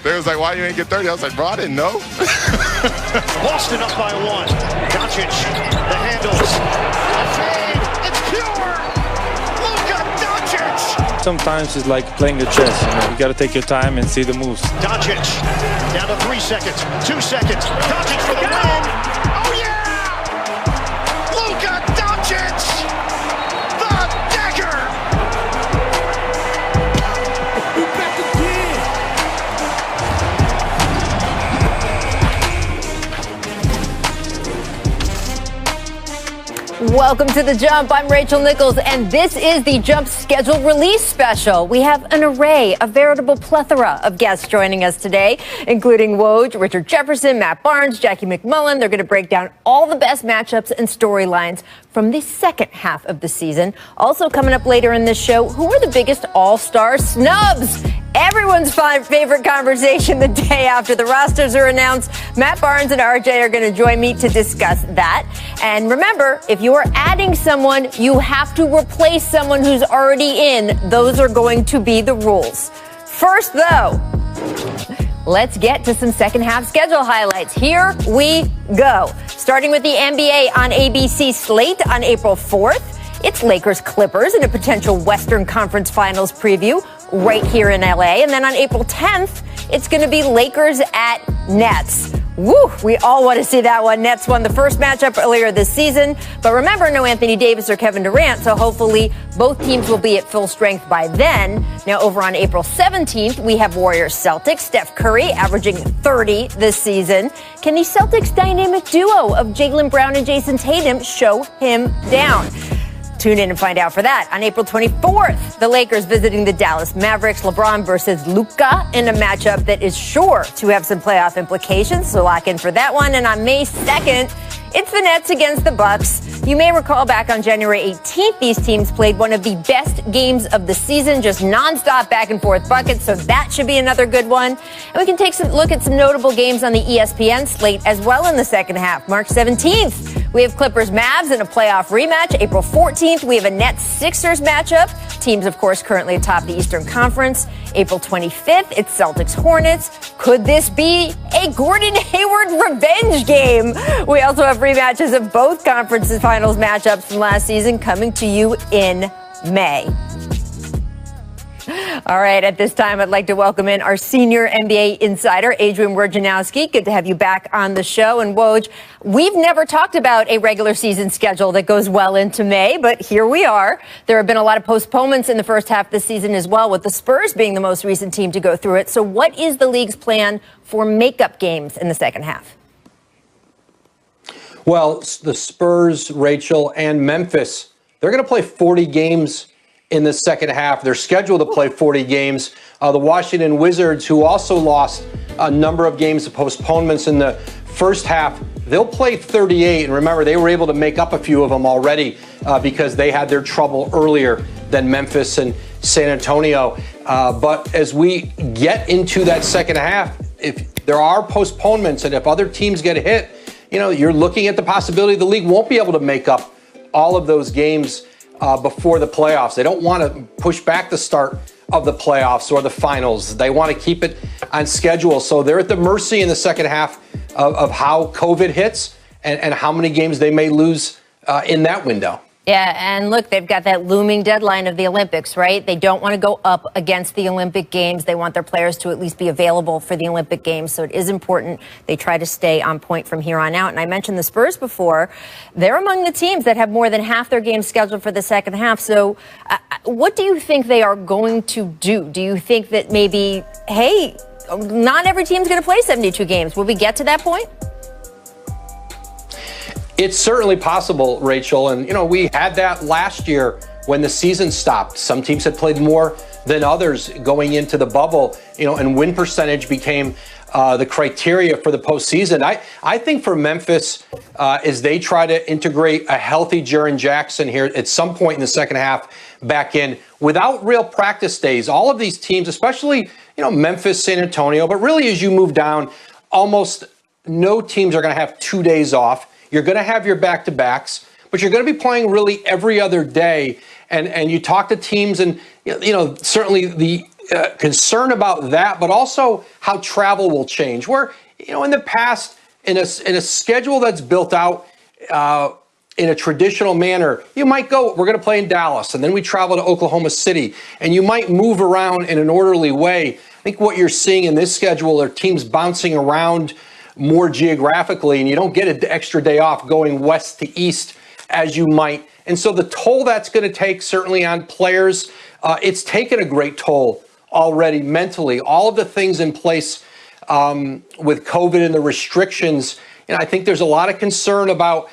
They was like, why you ain't get 30? I was like, bro, I didn't know. Boston up by 1. Doncic, the handles. A fade. It's pure. Luka Doncic. Sometimes it's like playing the chess. You got to take your time and see the moves. Doncic down to 3 seconds. 2 seconds. Doncic for the win. Oh, yeah. Luka Doncic. The dagger. Welcome to The Jump. I'm Rachel Nichols, and this is the Jump schedule release special. We have an array, a veritable plethora of guests joining us today, including Woj, Richard Jefferson, Matt Barnes, Jackie McMullen. They're going to break down all the best matchups and storylines from the second half of the season. Also coming up later in this show, who are the biggest all-star snubs? Everyone's favorite conversation the day after the rosters are announced. Matt Barnes and RJ are going to join me to discuss that. And remember, if you are adding someone, you have to replace someone who's already in. Those are going to be the rules. First, though, let's get to some second half schedule highlights. Here we go. Starting with the NBA on ABC slate on April 4th. It's Lakers-Clippers in a potential Western Conference Finals preview right here in LA. And then on April 10th, it's going to be Lakers at Nets. Woo, we all want to see that one. Nets won the first matchup earlier this season. But remember, no Anthony Davis or Kevin Durant, so hopefully both teams will be at full strength by then. Now, over on April 17th, we have Warriors-Celtics. Steph Curry averaging 30 this season. Can the Celtics dynamic duo of Jaylen Brown and Jason Tatum show him down? Tune in and find out for that. On April 24th, the Lakers visiting the Dallas Mavericks. LeBron versus Luka in a matchup that is sure to have some playoff implications, so lock in for that one. And on May 2nd, it's the Nets against the Bucks. You may recall back on January 18th, these teams played one of the best games of the season, just nonstop back and forth buckets, so that should be another good one. And we can take a look at some notable games on the ESPN slate as well in the second half. March 17th, we have Clippers-Mavs in a playoff rematch. April 14th, we have a Nets-Sixers matchup. Teams, of course, currently atop the Eastern Conference. April 25th, it's Celtics-Hornets. Could this be a Gordon Hayward revenge game? We also have rematches of both conferences finals matchups from last season coming to you in May. All right, at this time, I'd like to welcome in our senior NBA insider, Adrian Wojnarowski. Good to have you back on the show. And Woj, we've never talked about a regular season schedule that goes well into May, but here we are. There have been a lot of postponements in the first half of the season as well, with the Spurs being the most recent team to go through it. So what is the league's plan for makeup games in the second half? Well, the Spurs, Rachel, and Memphis, they're going to play 40 games in the second half. They're scheduled to play 40 games. The Washington Wizards, who also lost a number of games to postponements in the first half, they'll play 38. And remember, they were able to make up a few of them already because they had their trouble earlier than Memphis and San Antonio. But as we get into that second half, if there are postponements and if other teams get hit, you know, you're looking at the possibility the league won't be able to make up all of those games before the playoffs. They don't want to push back the start of the playoffs or the finals. They want to keep it on schedule. So they're at the mercy in the second half of how COVID hits and how many games they may lose in that window. Yeah, and look, they've got that looming deadline of the Olympics, right? They don't want to go up against the Olympic Games. They want their players to at least be available for the Olympic Games. So it is important they try to stay on point from here on out. And I mentioned the Spurs before. They're among the teams that have more than half their games scheduled for the second half. So what do you think they are going to do? Do you think that maybe, hey, not every team's going to play 72 games? Will we get to that point? It's certainly possible, Rachel. And, you know, we had that last year when the season stopped. Some teams had played more than others going into the bubble, you know, and win percentage became the criteria for the postseason. I think for Memphis, as they try to integrate a healthy Jaren Jackson here at some point in the second half back in without real practice days, all of these teams, especially, you know, Memphis, San Antonio, but really as you move down, almost no teams are going to have 2 days off. You're going to have your back-to-backs, but you're going to be playing really every other day. And you talk to teams, and you know certainly the concern about that, but also how travel will change. Where, in the past, in a schedule that's built out in a traditional manner, you might go, we're going to play in Dallas, and then we travel to Oklahoma City, and you might move around in an orderly way. I think what you're seeing in this schedule are teams bouncing around more geographically, and you don't get an extra day off going west to east as you might. And so the toll that's going to take certainly on players, it's taken a great toll already mentally. All of the things in place with COVID and the restrictions, I think there's a lot of concern about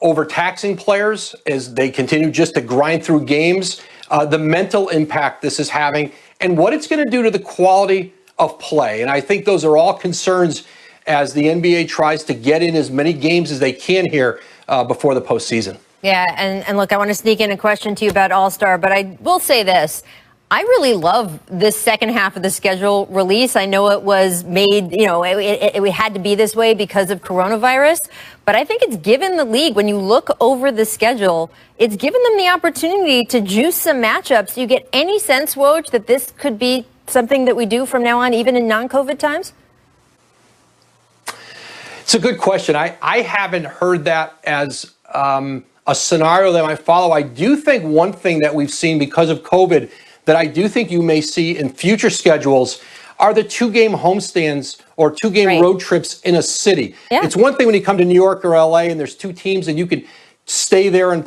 overtaxing players as they continue just to grind through games, the mental impact this is having, and what it's going to do to the quality of play. And I think those are all concerns as the NBA tries to get in as many games as they can here before the postseason. Yeah, and look, I want to sneak in a question to you about All-Star, but I will say this. I really love this second half of the schedule release. I know it was made, it had to be this way because of coronavirus, but I think it's given the league, when you look over the schedule, it's given them the opportunity to juice some matchups. Do you get any sense, Woj, that this could be something that we do from now on, even in non-COVID times? It's a good question. I haven't heard that as a scenario that I follow. I do think one thing that we've seen because of COVID that I do think you may see in future schedules are the 2-game homestands or 2-game road trips in a city. Yeah. It's one thing when you come to New York or LA and there's 2 teams and you can stay there and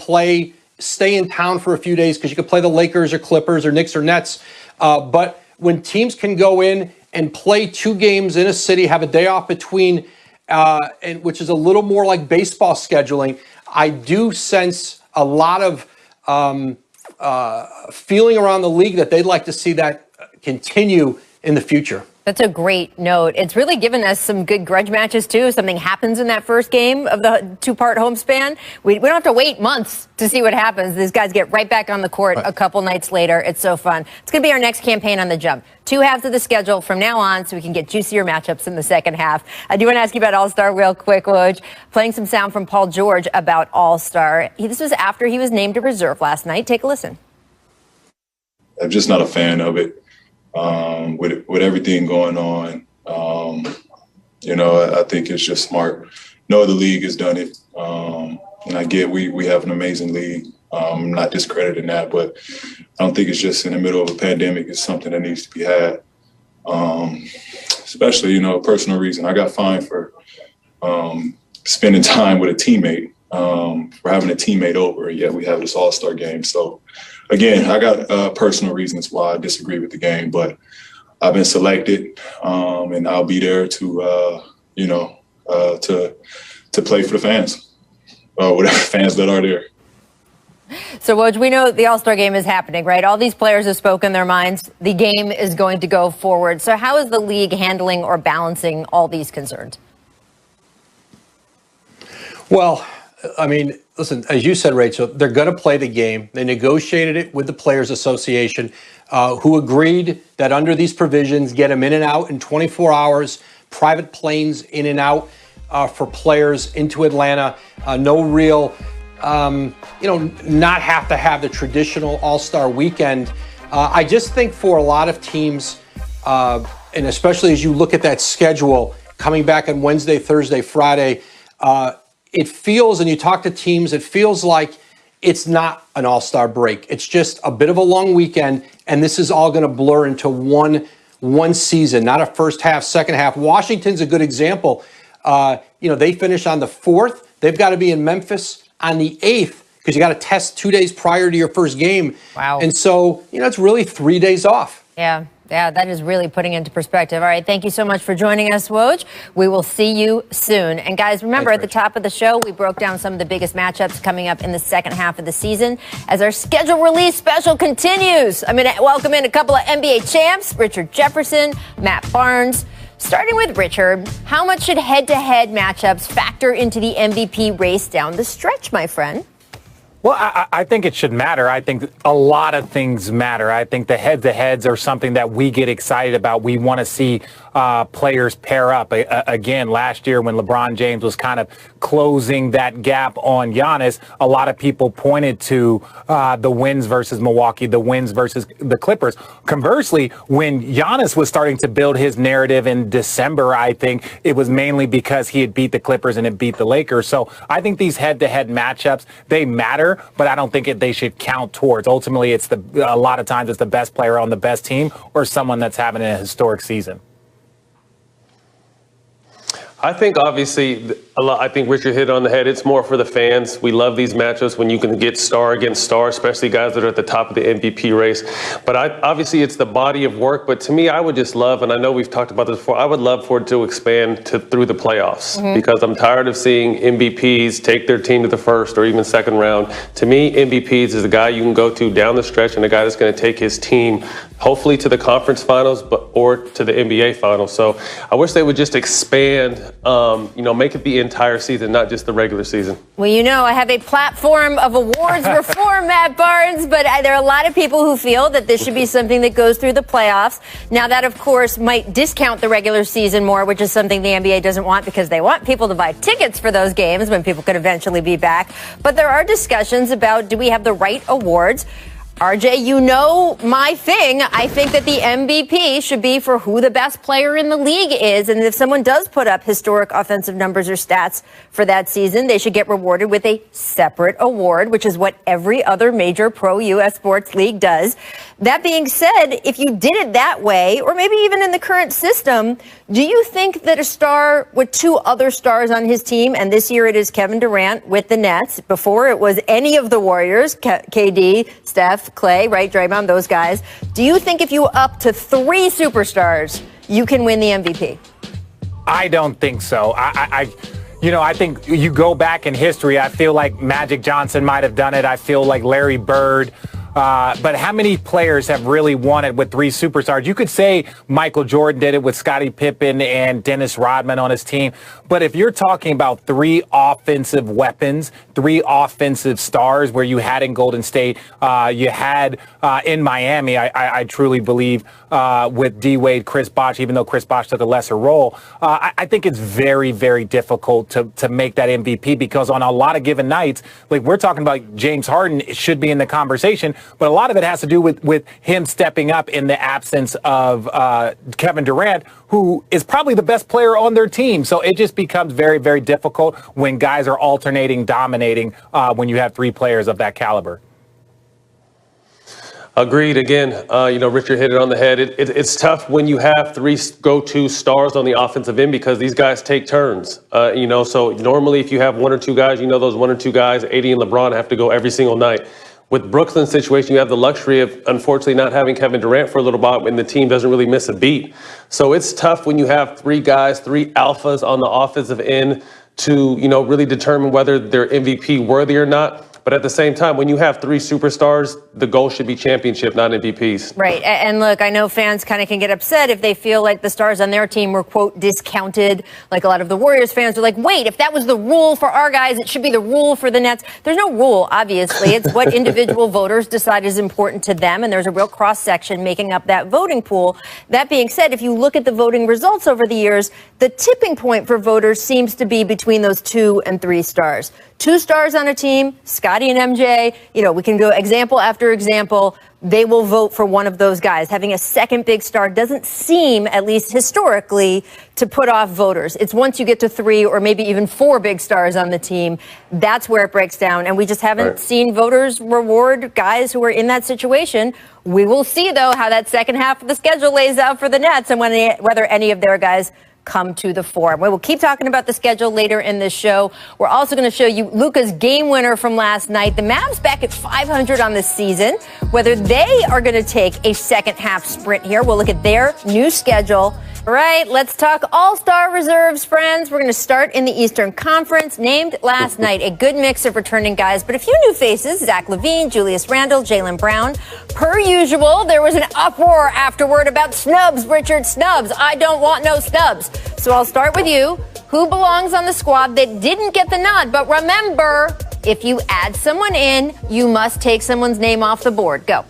stay in town for a few days because you could play the Lakers or Clippers or Knicks or Nets. But when teams can go in and play 2 games in a city, have a day off between, and which is a little more like baseball scheduling, I do sense a lot of feeling around the league that they'd like to see that continue in the future. That's a great note. It's really given us some good grudge matches, too. If something happens in that first game of the 2-part homespan, we don't have to wait months to see what happens. These guys get right back on the court a couple nights later. It's so fun. It's going to be our next campaign on the Jump. 2 halves of the schedule from now on so we can get juicier matchups in the second half. I do want to ask you about All-Star real quick, Woj. Playing some sound from Paul George about All-Star. This was after he was named a reserve last night. Take a listen. I'm just not a fan of it. With everything going on, I think it's just smart. No other league has done it. And I get we have an amazing league. I'm not discrediting that, but I don't think it's just in the middle of a pandemic. It's something that needs to be had, especially, a personal reason. I got fined for spending time with a teammate, for having a teammate over, and yet we have this all-star game. So, again, I got personal reasons why I disagree with the game, but I've been selected, and I'll be there to play for the fans, whatever fans that are there. So, Woj, we know the All-Star game is happening, right? All these players have spoken their minds. The game is going to go forward. So how is the league handling or balancing all these concerns? Well, I mean, listen, as you said, Rachel, they're going to play the game. They negotiated it with the Players Association, who agreed that under these provisions, get them in and out in 24 hours, private planes in and out for players into Atlanta. No real, not have to have the traditional All-Star weekend. I just think for a lot of teams, and especially as you look at that schedule coming back on Wednesday, Thursday, Friday, it feels, and you talk to teams, it feels like it's not an all-star break. It's just a bit of a long weekend, and this is all going to blur into one season, not a first half, second half. Washington's a good example. They finish on the 4th. They've got to be in Memphis on the 8th because you got to test 2 days prior to your first game. Wow. And so, it's really 3 days off. Yeah, that is really putting into perspective. All right, thank you so much for joining us, Woj. We will see you soon. And guys, remember, at the top of the show, we broke down some of the biggest matchups coming up in the second half of the season as our schedule release special continues. I'm going to welcome in a couple of NBA champs, Richard Jefferson, Matt Barnes. Starting with Richard, how much should head-to-head matchups factor into the MVP race down the stretch, my friend? Well, I think it should matter. I think a lot of things matter. I think the head-to-heads are something that we get excited about. We want to see players pair up. Again, last year when LeBron James was kind of closing that gap on Giannis, a lot of people pointed to the wins versus Milwaukee, the wins versus the Clippers. Conversely, when Giannis was starting to build his narrative in December, I think it was mainly because he had beat the Clippers and had beat the Lakers. So I think these head-to-head matchups, they matter, but I don't think they should count towards. Ultimately, a lot of times it's the best player on the best team or someone that's having a historic season. I think obviously, I think Richard hit it on the head. It's more for the fans. We love these matchups when you can get star against star, especially guys that are at the top of the MVP race. But obviously, it's the body of work. But to me, I would just love, and I know we've talked about this before, I would love for it to expand through the playoffs because I'm tired of seeing MVPs take their team to the first or even second round. To me, MVPs is the guy you can go to down the stretch and the guy that's going to take his team hopefully to the conference finals, or to the NBA finals. So I wish they would just expand, make it the entire season, not just the regular season. Well, I have a platform of awards reform, Matt Barnes, but there are a lot of people who feel that this should be something that goes through the playoffs. Now, that, of course, might discount the regular season more, which is something the NBA doesn't want because they want people to buy tickets for those games when people could eventually be back. But there are discussions about, do we have the right awards? RJ, my thing. I think that the MVP should be for who the best player in the league is. And if someone does put up historic offensive numbers or stats for that season, they should get rewarded with a separate award, which is what every other major pro U.S. sports league does. That being said, if you did it that way, or maybe even in the current system, do you think that a star with two other stars on his team, and this year it is Kevin Durant with the Nets, before it was any of the Warriors, KD, Steph, Clay, right, Draymond, those guys. Do you think if you up to three superstars, you can win the MVP? I don't think so. I think you go back in history, I feel like Magic Johnson might have done it. I feel like Larry Bird. But how many players have really won it with three superstars? You could say Michael Jordan did it with Scottie Pippen and Dennis Rodman on his team. But if you're talking about three offensive weapons, three offensive stars where you had in Golden State, you had in Miami, I truly believe, with D-Wade, Chris Bosh, even though Chris Bosh took a lesser role, I think it's very, very difficult to make that MVP because on a lot of given nights, like we're talking about James Harden should be in the conversation, but a lot of it has to do with him stepping up in the absence of Kevin Durant, who is probably the best player on their team. So it just becomes very, very difficult when guys are alternating, dominating when you have three players of that caliber. Agreed. Again, Richard hit it on the head. It's tough when you have three go-to stars on the offensive end because these guys take turns. So normally if you have one or two guys, those one or two guys, AD and LeBron have to go every single night. With Brooklyn's situation, you have the luxury of, unfortunately, not having Kevin Durant for a little while when the team doesn't really miss a beat. So it's tough when you have three guys, three alphas on the offensive end to, really determine whether they're MVP worthy or not. But at the same time, when you have three superstars, the goal should be championship, not MVPs. Right. And look, I know fans kind of can get upset if they feel like the stars on their team were, quote, discounted. Like a lot of the Warriors fans are like, wait, if that was the rule for our guys, it should be the rule for the Nets. There's no rule, obviously. It's what individual voters decide is important to them. And there's a real cross-section making up that voting pool. That being said, if you look at the voting results over the years, the tipping point for voters seems to be between those 2 and 3 stars. 2 stars on a team, Scottie and MJ, we can go example after example. They will vote for one of those guys. Having a second big star doesn't seem, at least historically, to put off voters. It's once you get to 3 or maybe even 4 big stars on the team, that's where it breaks down. And we just haven't seen voters reward guys who are in that situation. We will see, though, how that second half of the schedule lays out for the Nets and whether any of their guys come to the fore. We will keep talking about the schedule later in this show. We're also going to show you Luka's game winner from last night. The Mavs back at 500 on the season. Whether they are going to take a second half sprint here, we'll look at their new schedule. All right, let's talk all-star reserves, friends. We're going to start in the Eastern Conference. Named last night, a good mix of returning guys, but a few new faces. Zach LaVine, Julius Randle, Jaylen Brown. Per usual, there was an uproar afterward about snubs, Richard, snubs. I don't want no snubs. So I'll start with you. Who belongs on the squad that didn't get the nod? But remember, if you add someone in, you must take someone's name off the board. Go.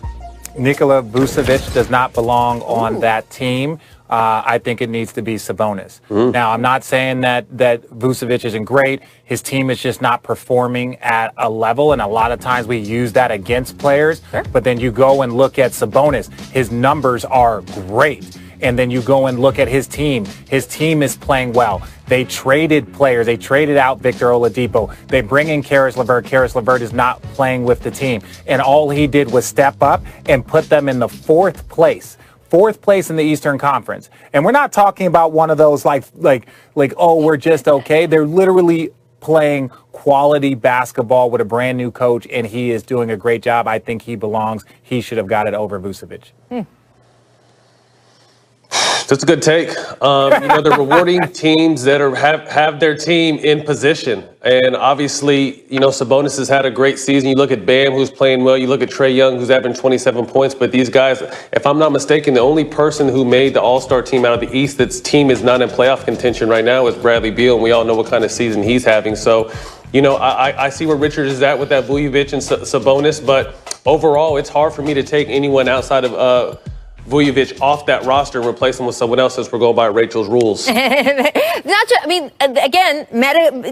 Nikola Vucevic does not belong on that team. I think it needs to be Sabonis. Now, I'm not saying that Vucevic isn't great. His team is just not performing at a level, and a lot of times we use that against players. Sure. But then you go and look at Sabonis. His numbers are great. And then you go and look at his team. His team is playing well. They traded players. They traded out Victor Oladipo. They bring in Karis LeVert. Karis LeVert is not playing with the team. And all he did was step up and put them in the fourth place in the Eastern Conference. And we're not talking about one of those like, oh, we're just okay. They're literally playing quality basketball with a brand new coach, and he is doing a great job. I think he belongs. He should have got it over Vucevic. That's a good take. They're rewarding teams that have their team in position. And obviously, Sabonis has had a great season. You look at Bam, who's playing well. You look at Trae Young, who's averaging 27 points. But these guys, if I'm not mistaken, the only person who made the All-Star team out of the East that's team is not in playoff contention right now is Bradley Beal. And we all know what kind of season he's having. So, I see where Richard is at with that Vucevic and Sabonis. But overall, it's hard for me to take anyone outside of Vucevic off that roster and replace him with someone else since we're going by Rachel's rules. Again,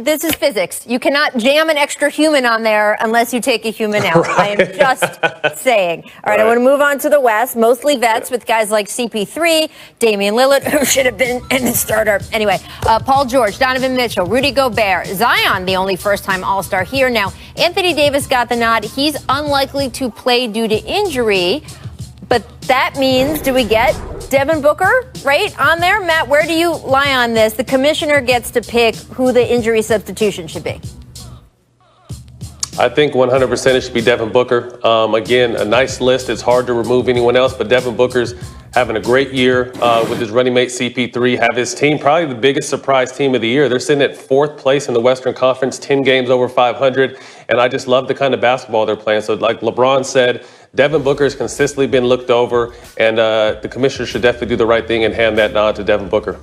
this is physics. You cannot jam an extra human on there unless you take a human out. Right. I am just saying. All right, I want to move on to the West, mostly vets with guys like CP3, Damian Lillard, who should have been in the starter. Anyway, Paul George, Donovan Mitchell, Rudy Gobert, Zion, the only first-time All-Star here. Now, Anthony Davis got the nod. He's unlikely to play due to injury. But that means, do we get Devin Booker right on there? Matt, where do you lie on this? The commissioner gets to pick who the injury substitution should be. I think 100% it should be Devin Booker. Again, a nice list. It's hard to remove anyone else, but Devin Booker's having a great year with his running mate CP3. Have his team, probably the biggest surprise team of the year. They're sitting at fourth place in the Western Conference, 10 games over 500, and I just love the kind of basketball they're playing. So like LeBron said, Devin Booker has consistently been looked over, and the commissioner should definitely do the right thing and hand that nod to Devin Booker.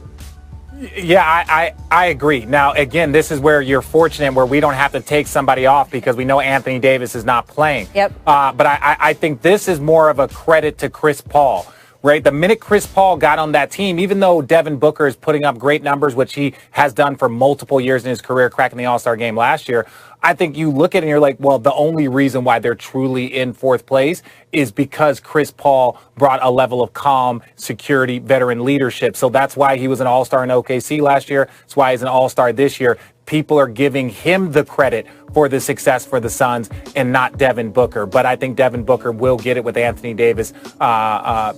Yeah, I agree. Now, again, this is where you're fortunate, where we don't have to take somebody off because we know Anthony Davis is not playing. Yep. But I think this is more of a credit to Chris Paul. Right. The minute Chris Paul got on that team, even though Devin Booker is putting up great numbers, which he has done for multiple years in his career, cracking the All-Star game last year, I think you look at it and you're like, well, the only reason why they're truly in fourth place is because Chris Paul brought a level of calm, security, veteran leadership. So that's why he was an All-Star in OKC last year. That's why he's an All-Star this year. People are giving him the credit for the success for the Suns and not Devin Booker. But I think Devin Booker will get it with Anthony Davis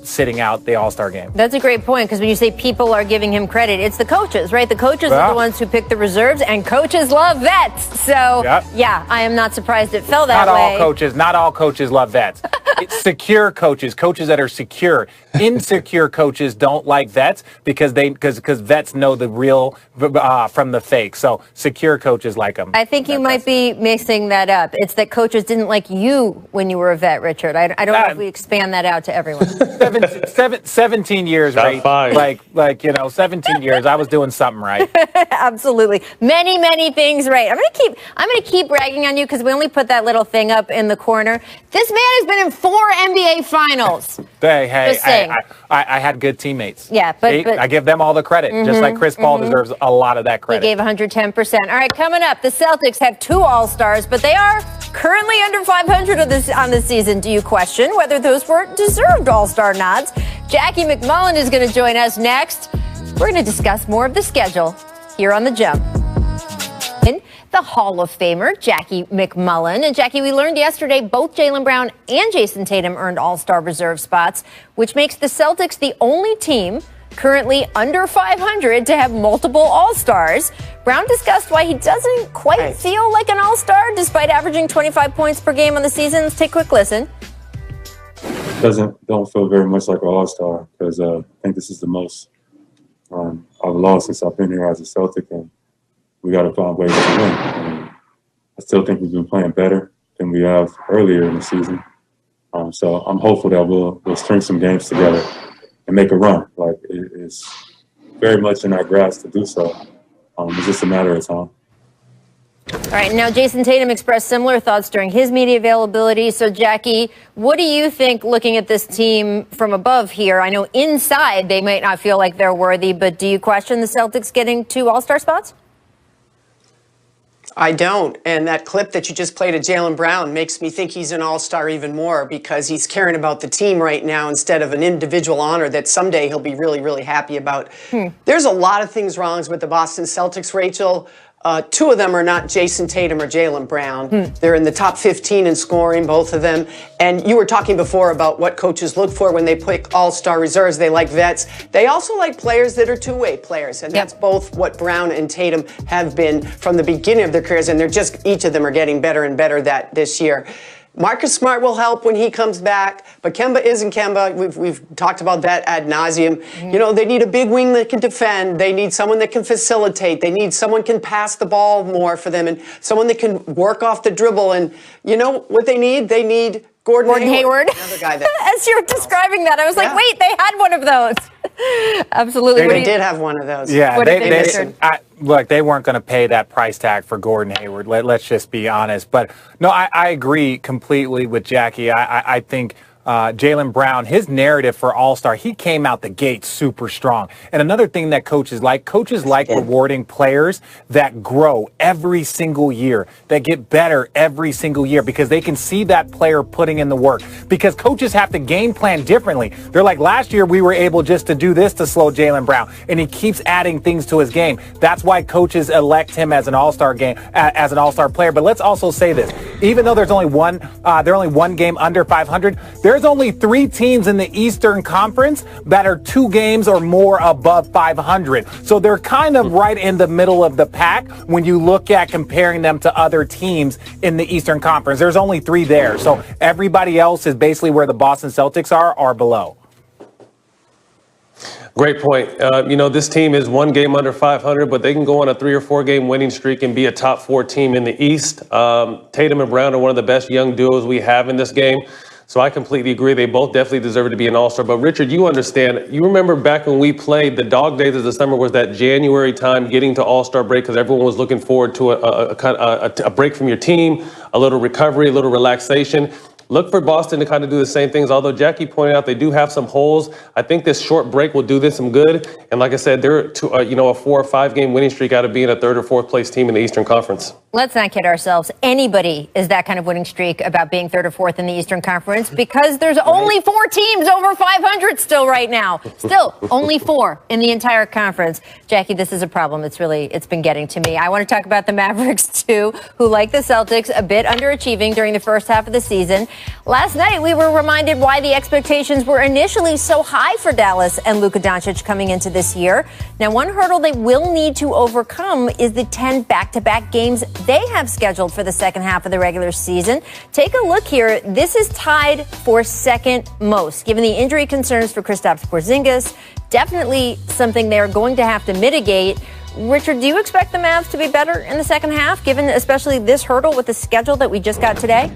sitting out the All-Star game. That's a great point, because when you say people are giving him credit, it's the coaches, right? The coaches are the ones who pick the reserves, and coaches love vets. So, yeah, I am not surprised it fell that way. Not all coaches love vets. It's secure coaches that are secure. Insecure coaches don't like vets because vets know the real from the fake. So secure coaches like them. I think you might be mixing that up. It's that coaches didn't like you when you were a vet, Richard. I don't know if we expand that out to everyone. 17 years, right? 17 years. I was doing something right. Absolutely. Many things right. I'm gonna keep ragging on you because we only put that little thing up in the corner. This man has been in 4 NBA finals. Hey, I had good teammates. Yeah, but I give them all the credit, just like Chris Paul deserves a lot of that credit. He gave 110%. All right, coming up, the Celtics have 2 All-Stars, but they are currently under 500 on this season. Do you question whether those were deserved All-Star nods? Jackie McMullen is going to join us next. We're going to discuss more of the schedule here on The Jump. The Hall of Famer, Jackie McMullen. And Jackie, we learned yesterday both Jaylen Brown and Jason Tatum earned All-Star reserve spots, which makes the Celtics the only team currently under 500 to have multiple All-Stars. Brown discussed why he doesn't quite feel like an All-Star despite averaging 25 points per game on the season. Let's take a quick listen. Don't feel very much like an All-Star because I think this is the most I've lost since I've been here as a Celtic, and we got to find ways to win. I still think we've been playing better than we have earlier in the season. So I'm hopeful that we'll string some games together and make a run. Like, it's very much in our grasp to do so. It's just a matter of time. All right, now Jason Tatum expressed similar thoughts during his media availability. So, Jackie, what do you think looking at this team from above here? I know inside they might not feel like they're worthy, but do you question the Celtics getting 2 All-Star spots? I don't. And that clip that you just played of Jaylen Brown makes me think he's an all-star even more because he's caring about the team right now instead of an individual honor that someday he'll be really, really happy about. There's a lot of things wrong with the Boston Celtics, Rachel. 2 of them are not Jason Tatum or Jaylen Brown. They're in the top 15 in scoring, both of them. And you were talking before about what coaches look for when they pick all-star reserves. They like vets. They also like players that are two-way players. And that's both what Brown and Tatum have been from the beginning of their careers. And they're just, each of them are getting better and better this year. Marcus Smart will help when he comes back, but Kemba isn't Kemba. We've talked about that ad nauseum. You know, they need a big wing that can defend. They need someone that can facilitate. They need someone can pass the ball more for them and someone that can work off the dribble. And you know what they need? They need Gordon Hayward. Another guy that, as you're describing that, I was like, wait, they had one of those. Absolutely. They did have one of those. Yeah, look, they weren't going to pay that price tag for Gordon Hayward. Let's just be honest. But no, I agree completely with Jackie. I think Jaylen Brown, his narrative for All-Star, he came out the gate super strong. And another thing that coaches like rewarding players that grow every single year, that get better every single year because they can see that player putting in the work. Because coaches have to game plan differently. They're like, last year we were able just to do this to slow Jaylen Brown, and he keeps adding things to his game. That's why coaches elect him as an All-Star as an All-Star player. But let's also say this: even though they're only one game under 500. There's only 3 teams in the Eastern Conference that are 2 games or more above 500. So they're kind of right in the middle of the pack when you look at comparing them to other teams in the Eastern Conference. There's only 3 there. So everybody else is basically where the Boston Celtics are below. Great point. You know, this team is 1 game under 500, but they can go on a 3 or 4 game winning streak and be a top 4 team in the East. Tatum and Brown are one of the best young duos we have in this game. So I completely agree. They both definitely deserve to be an All-Star. But Richard, you understand, you remember back when we played, the dog days of the summer was that January time getting to All-Star break because everyone was looking forward to a break from your team, a little recovery, a little relaxation. Look for Boston to kind of do the same things. Although Jackie pointed out they do have some holes, I think this short break will do them some good. And like I said, they're a 4 or 5 game winning streak out of being a 3rd or 4th place team in the Eastern Conference. Let's not kid ourselves. Anybody is that kind of winning streak about being 3rd or 4th in the Eastern Conference because there's only 4 teams over 500 still right now. Still only 4 in the entire conference. Jackie, this is a problem. It's been getting to me. I want to talk about the Mavericks too, who, like the Celtics, a bit underachieving during the first half of the season. Last night, we were reminded why the expectations were initially so high for Dallas and Luka Doncic coming into this year. Now, one hurdle they will need to overcome is the 10 back-to-back games they have scheduled for the second half of the regular season. Take a look here. This is tied for second most. Given the injury concerns for Kristaps Porzingis, definitely something they're going to have to mitigate. Richard, do you expect the Mavs to be better in the second half, given especially this hurdle with the schedule that we just got today?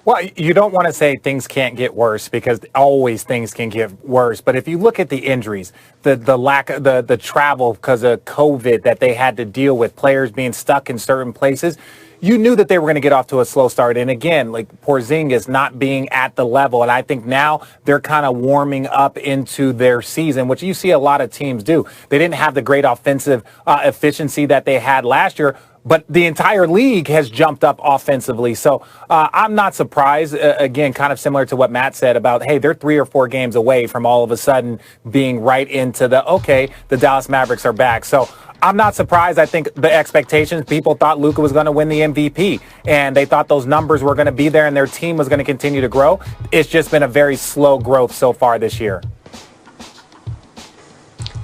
Well, you don't want to say things can't get worse because always things can get worse. But if you look at the injuries, the lack of the travel because of COVID that they had to deal with, players being stuck in certain places, you knew that they were going to get off to a slow start. And again, like Porzingis not being at the level. And I think now they're kind of warming up into their season, which you see a lot of teams do. They didn't have the great offensive efficiency that they had last year. But the entire league has jumped up offensively. So I'm not surprised, again, kind of similar to what Matt said about, hey, they're 3 or 4 games away from all of a sudden being right into the Dallas Mavericks are back. So I'm not surprised. I think the expectations, people thought Luka was going to win the MVP, and they thought those numbers were going to be there and their team was going to continue to grow. It's just been a very slow growth so far this year.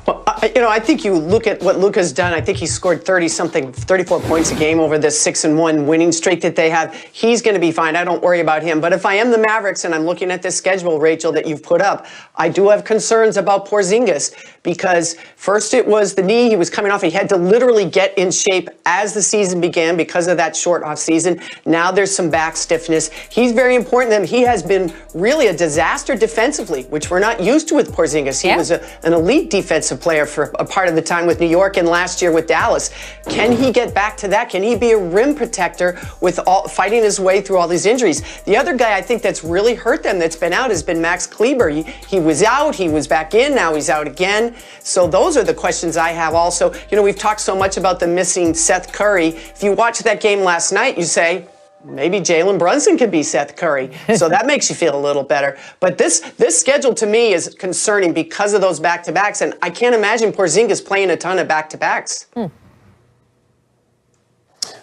Well, I think you look at what Luka's done. I think he scored 34 points a game over this 6-1 winning streak that they have. He's going to be fine. I don't worry about him. But if I am the Mavericks and I'm looking at this schedule, Rachel, that you've put up, I do have concerns about Porzingis because first it was the knee. He was coming off. He had to literally get in shape as the season began because of that short off season. Now there's some back stiffness. He's very important to them. He has been really a disaster defensively, which we're not used to with Porzingis. He was an elite defensive player for a part of the time with New York and last year with Dallas. Can he get back to that? Can he be a rim protector with fighting his way through all these injuries? The other guy I think that's really hurt them that's been out has been Max Kleber. He was out, he was back in, now he's out again. So those are the questions I have also. You know, we've talked so much about the missing Seth Curry. If you watch that game last night, you say, maybe Jalen Brunson could be Seth Curry. So that makes you feel a little better. But this schedule to me is concerning because of those back-to-backs, and I can't imagine Porzingis playing a ton of back-to-backs.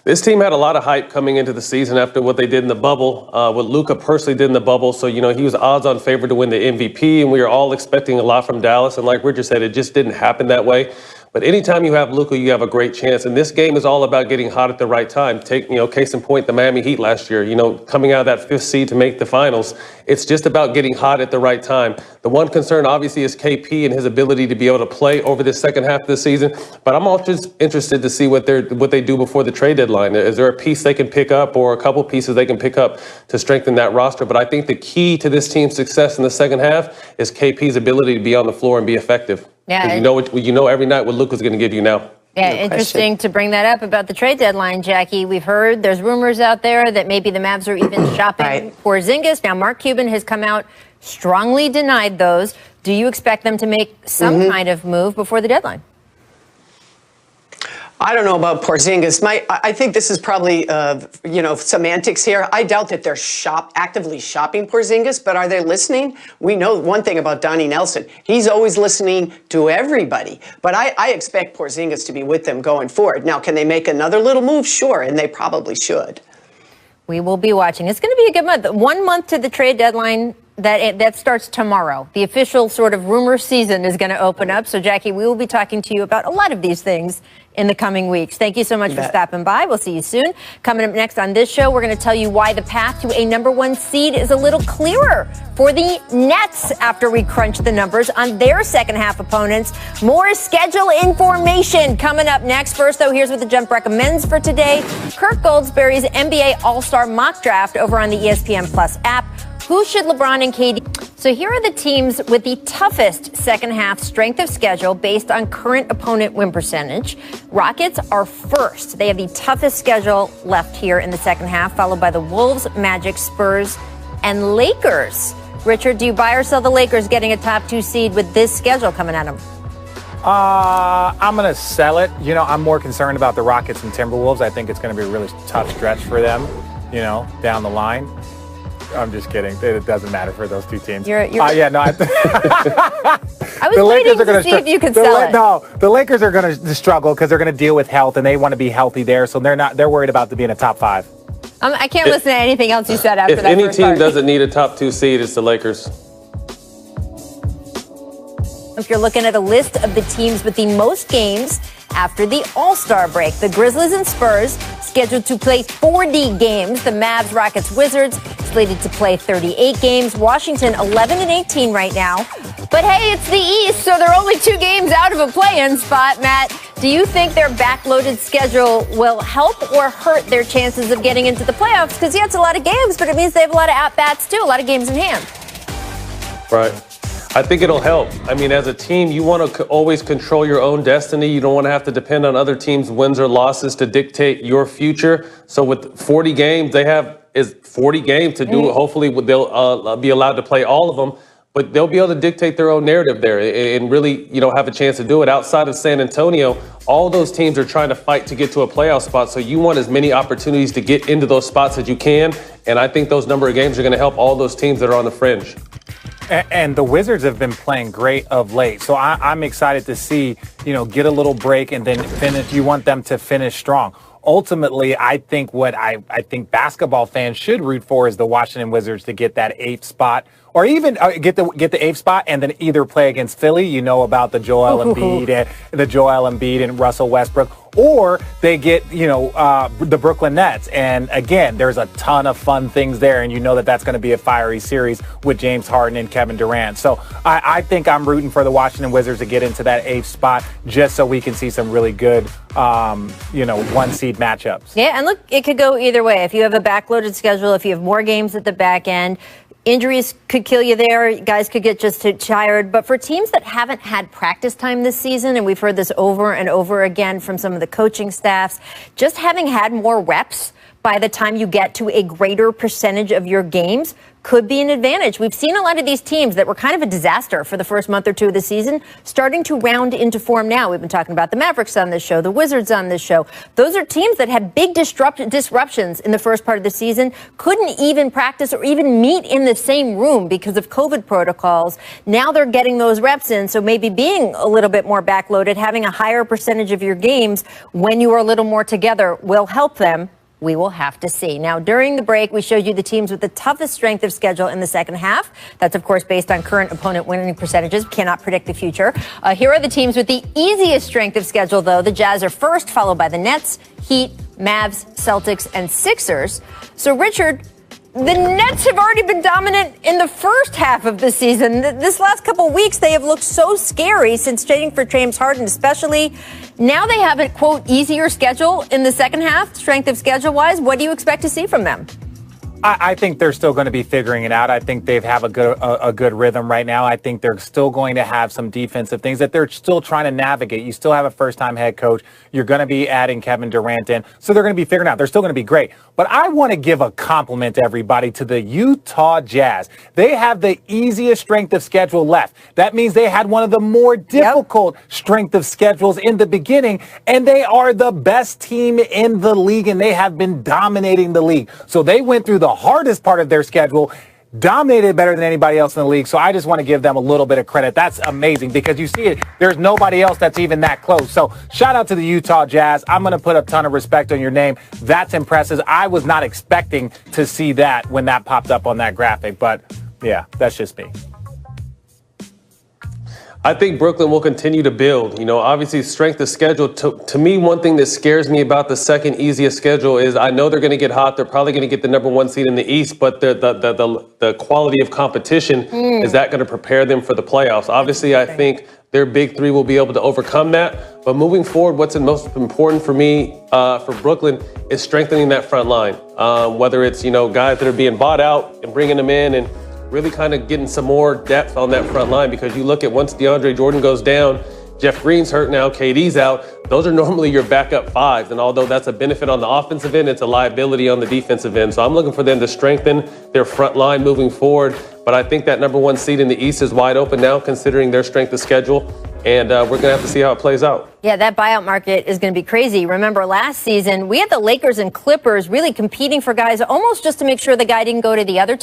This team had a lot of hype coming into the season after what they did in the bubble, what Luka personally did in the bubble. So, you know, he was odds-on favorite to win the MVP, and we were all expecting a lot from Dallas. And like Richard said, it just didn't happen that way. But anytime you have Luka, you have a great chance. And this game is all about getting hot at the right time. Take, you know, case in point, the Miami Heat last year, you know, coming out of that 5th seed to make the finals. It's just about getting hot at the right time. The one concern, obviously, is KP and his ability to be able to play over the second half of the season. But I'm also interested to see what they do before the trade deadline. Is there a piece they can pick up or a couple pieces they can pick up to strengthen that roster? But I think the key to this team's success in the second half is KP's ability to be on the floor and be effective. Yeah, you know every night what Luka's going to give you now. Yeah, no interesting to bring that up about the trade deadline, Jackie. We've heard there's rumors out there that maybe the Mavs are even shopping Porzingis. Now, Mark Cuban has come out, strongly denied those. Do you expect them to make some kind of move before the deadline? I don't know about Porzingis. I think this is probably, semantics here. I doubt that they're actively shopping Porzingis, but are they listening? We know one thing about Donnie Nelson. He's always listening to everybody. But I expect Porzingis to be with them going forward. Now, can they make another little move? Sure, and they probably should. We will be watching. It's going to be a good month. 1 month to the trade deadline. That starts tomorrow. The official sort of rumor season is going to open up. So, Jackie, we will be talking to you about a lot of these things in the coming weeks. Thank you so much for stopping by. We'll see you soon. Coming up next on this show, we're going to tell you why the path to a #1 seed is a little clearer for the Nets after we crunch the numbers on their second half opponents. More schedule information coming up next. First, though, here's what the Jump recommends for today. Kirk Goldsberry's NBA All-Star mock draft over on the ESPN Plus app. Who should LeBron and KD? So here are the teams with the toughest second half strength of schedule based on current opponent win percentage. Rockets are first. They have the toughest schedule left here in the second half, followed by the Wolves, Magic, Spurs, and Lakers. Richard, do you buy or sell the Lakers getting a top 2 seed with this schedule coming at them? I'm going to sell it. You know, I'm more concerned about the Rockets and Timberwolves. I think it's going to be a really tough stretch for them, you know, down the line. I'm just kidding. It doesn't matter for those two teams. I was waiting to see if you could sell it. No, the Lakers are going to struggle because they're going to deal with health, and they want to be healthy there. So they're worried about being a top 5. I can't listen to anything else you said after that. If any team doesn't need a top 2 seed, it's the Lakers. If you're looking at a list of the teams with the most games after the All-Star break, the Grizzlies and Spurs scheduled to play 40 games. The Mavs, Rockets, Wizards slated to play 38 games. Washington 11 and 18 right now. But hey, it's the East, so they're only 2 games out of a play-in spot. Matt, do you think their backloaded schedule will help or hurt their chances of getting into the playoffs? Because yeah, it's a lot of games, but it means they have a lot of at-bats too, a lot of games in hand. Right. I think it'll help. I mean, as a team, you want to always control your own destiny. You don't want to have to depend on other teams' wins or losses to dictate your future. So with 40 games, they have 40 games to do it. Hopefully, they'll be allowed to play all of them. But they'll be able to dictate their own narrative there and really, you know, have a chance to do it. Outside of San Antonio, all those teams are trying to fight to get to a playoff spot. So you want as many opportunities to get into those spots as you can. And I think those number of games are going to help all those teams that are on the fringe. And the Wizards have been playing great of late. So I'm excited to see, you know, get a little break and then finish. You want them to finish strong. Ultimately, I think what I think basketball fans should root for is the Washington Wizards to get that 8th spot, or even get the 8th spot and then either play against Philly. You know about the Joel Embiid and Russell Westbrook, or they get, you know, the Brooklyn Nets. And again, there's a ton of fun things there, and you know that that's going to be a fiery series with James Harden and Kevin Durant. So I think I'm rooting for the Washington Wizards to get into that 8th spot just so we can see some really good, 1 seed matchups. Yeah, and look, it could go either way. If you have a backloaded schedule, if you have more games at the back end, Injuries could kill you there. Guys could get just too tired. But for teams that haven't had practice time this season, and we've heard this over and over again from some of the coaching staffs, just having had more reps by the time you get to a greater percentage of your games could be an advantage. We've seen a lot of these teams that were kind of a disaster for the first month or two of the season starting to round into form now. We've been talking about the Mavericks on this show, the Wizards on this show. Those are teams that had big disruptions in the first part of the season, couldn't even practice or even meet in the same room because of COVID protocols. Now they're getting those reps in, so maybe being a little bit more backloaded, having a higher percentage of your games when you are a little more together will help them. We will have to see. Now, during the break, we showed you the teams with the toughest strength of schedule in the second half. That's, of course, based on current opponent winning percentages. We cannot predict the future. Here are the teams with the easiest strength of schedule, though. The Jazz are first, followed by the Nets, Heat, Mavs, Celtics, and Sixers. So, Richard, the Nets have already been dominant in the first half of the season. This last couple of weeks, they have looked so scary since trading for James Harden, especially. Now they have a, quote, easier schedule in the second half, strength of schedule-wise. What do you expect to see from them? I think they're still going to be figuring it out. I think they have a good rhythm right now. I think they're still going to have some defensive things that they're still trying to navigate. You still have a first-time head coach. You're going to be adding Kevin Durant in. So they're going to be figuring it out. They're still going to be great. But I want to give a compliment to everybody, to the Utah Jazz. They have the easiest strength of schedule left. That means they had one of the more difficult strength of schedules in the beginning, and they are the best team in the league, and they have been dominating the league. So they went through the hardest part of their schedule, dominated better than anybody else in the league. So I just want to give them a little bit of credit. That's amazing because you see it. There's nobody else that's even that close. So shout out to the Utah Jazz. I'm going to put a ton of respect on your name. That's impressive. I was not expecting to see that when that popped up on that graphic. But yeah, that's just me. I think Brooklyn will continue to build. You know, obviously strength of schedule. To me, one thing that scares me about the second easiest schedule is I know they're going to get hot. They're probably going to get the number one seed in the East, but the quality of competition, is that going to prepare them for the playoffs? Obviously, I think their big three will be able to overcome that. But moving forward, what's most important for me, for Brooklyn, is strengthening that front line. Whether it's, guys that are being bought out and bringing them in and really kind of getting some more depth on that front line, because you look at once DeAndre Jordan goes down, Jeff Green's hurt now, KD's out. Those are normally your backup fives. And although that's a benefit on the offensive end, it's a liability on the defensive end. So I'm looking for them to strengthen their front line moving forward. But I think that number one seed in the East is wide open now, considering their strength of schedule. And we're going to have to see how it plays out. Yeah, that buyout market is going to be crazy. Remember, last season, we had the Lakers and Clippers really competing for guys almost just to make sure the guy didn't go to the other team.